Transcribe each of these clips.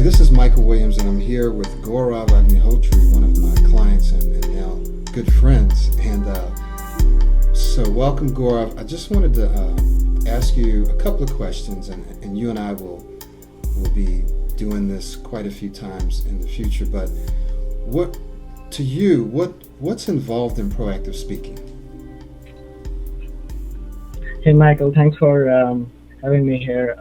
this is Michael Williams, and I'm here with Gaurav Agnihotri, one of my clients and now good friends. And so welcome, Gaurav. I just wanted to ask you a couple of questions, and you and I will be doing this quite a few times in the future. But what's involved in proactive speaking? Hey, Michael, thanks for having me here.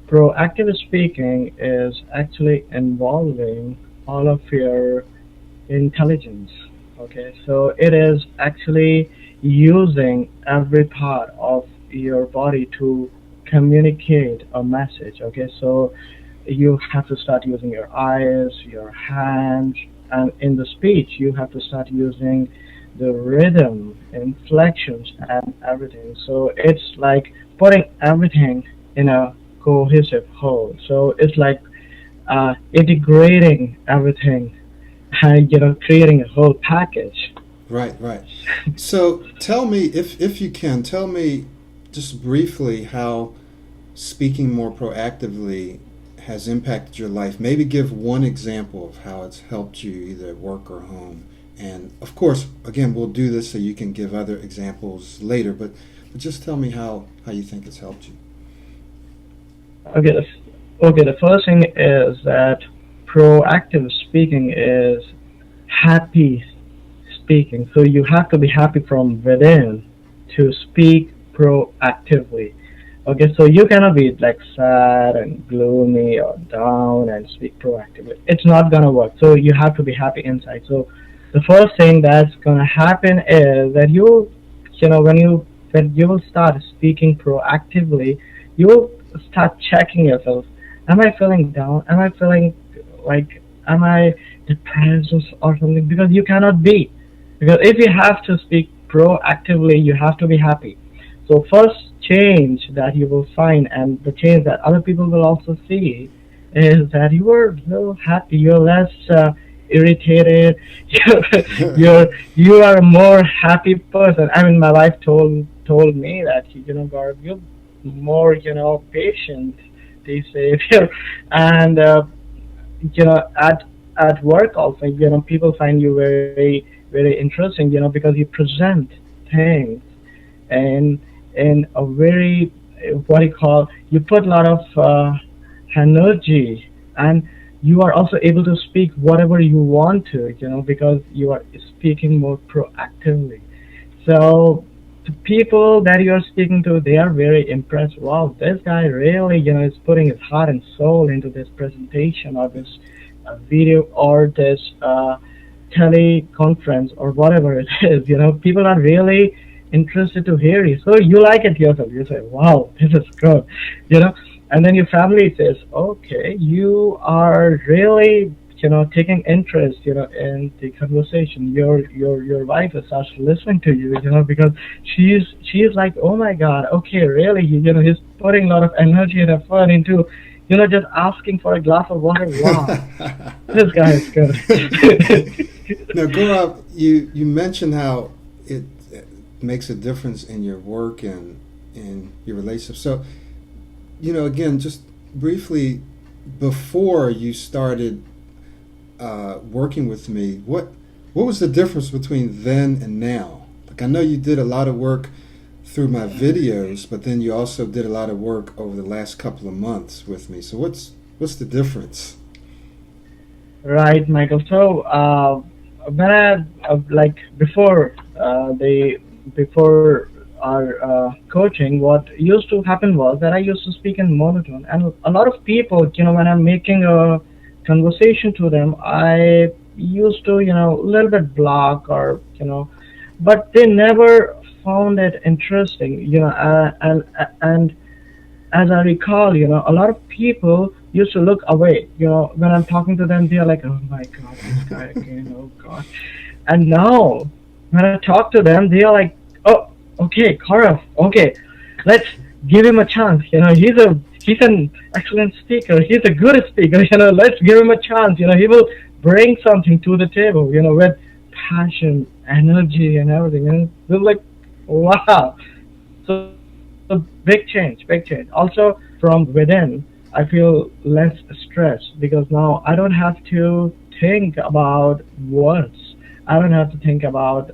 Proactive speaking is actually involving all of your intelligence. Okay, so it is actually using every part of your body to communicate a message. Okay, so you have to start using your eyes, your hands, and in the speech, you have to start using the rhythm, inflections, and everything. So it's like putting everything in a cohesive whole. So it's like integrating everything and creating a whole package. Right. So tell me, if you can, tell me just briefly how speaking more proactively has impacted your life. Maybe give one example of how it's helped you either at work or home. And of course, again, we'll do this so you can give other examples later, but just tell me how you think it's helped you. Okay, the first thing is that proactive speaking is happy speaking. So you have to be happy from within to speak proactively. Okay, so you cannot be like sad and gloomy or down and speak proactively. It's not gonna work. So you have to be happy inside. So the first thing that's gonna happen is that when you will start speaking proactively, you will start checking yourself. Am I feeling down? Am I feeling am I depressed or something? Because you cannot be. Because if you have to speak proactively, you have to be happy. So first change that you will find, and the change that other people will also see, is that you are a little happy, you're less irritated, you are a more happy person. I mean, my wife told me that, Gaurav, you're more, patient, they say, and at work also, people find you very, very interesting, because you present things in a very, you put a lot of energy, and you are also able to speak whatever you want to, because you are speaking more proactively. So the people that you are speaking to, they are very impressed. Wow, this guy really, is putting his heart and soul into this presentation or this video or this teleconference or whatever it is. People are really interested to hear you. So you like it yourself. You say, wow, this is good. And then your family says, okay, you are really, taking interest, in the conversation. Your wife starts listening to you, because she's like, oh my God, okay, really, he's putting a lot of energy and effort into, just asking for a glass of water. Wow, this guy is good. Now, Gaurav, you mentioned how it makes a difference in your work and in your relationship. So, again, just briefly, before you started working with me, what was the difference between then and now? Like, I know you did a lot of work through my videos, but then you also did a lot of work over the last couple of months with me. So what's the difference? Right, Michael. So when I before our coaching, what used to happen was that I used to speak in monotone, and a lot of people, when I'm making a conversation to them, I used to, a little bit block or, but they never found it interesting, and as I recall, a lot of people used to look away, when I'm talking to them, they're like, oh my God, this guy again, oh God. And now, when I talk to them, they are like, oh, okay, Gaurav, okay, let's give him a chance. He's an excellent speaker. He's a good speaker. Let's give him a chance. He will bring something to the table. With passion, energy, and everything. And we're like, wow. So big change. Also from within, I feel less stressed because now I don't have to think about words. I don't have to think about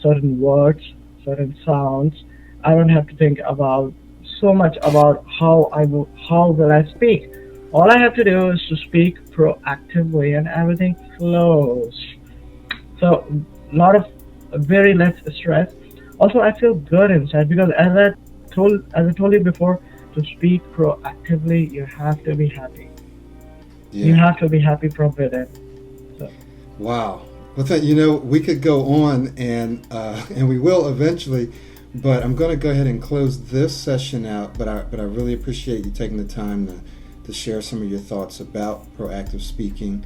certain words, certain sounds. I don't have to think about so much about how will I speak. All I have to do is to speak proactively, and everything flows. So, lot of very less stress. Also, I feel good inside because as I told you before, to speak proactively, you have to be happy. You Yeah. have to be happy from within. So, Wow. Well, we could go on, and we will eventually, but I'm going to go ahead and close this session out. But I really appreciate you taking the time to share some of your thoughts about proactive speaking,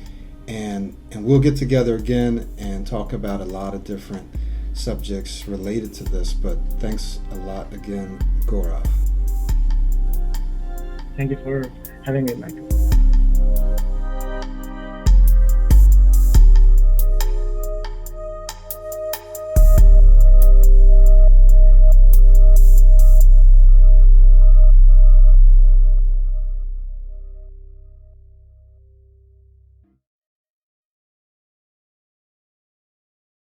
and we'll get together again and talk about a lot of different subjects related to this. But thanks a lot again, Gaurav. thank you for having me, Michael.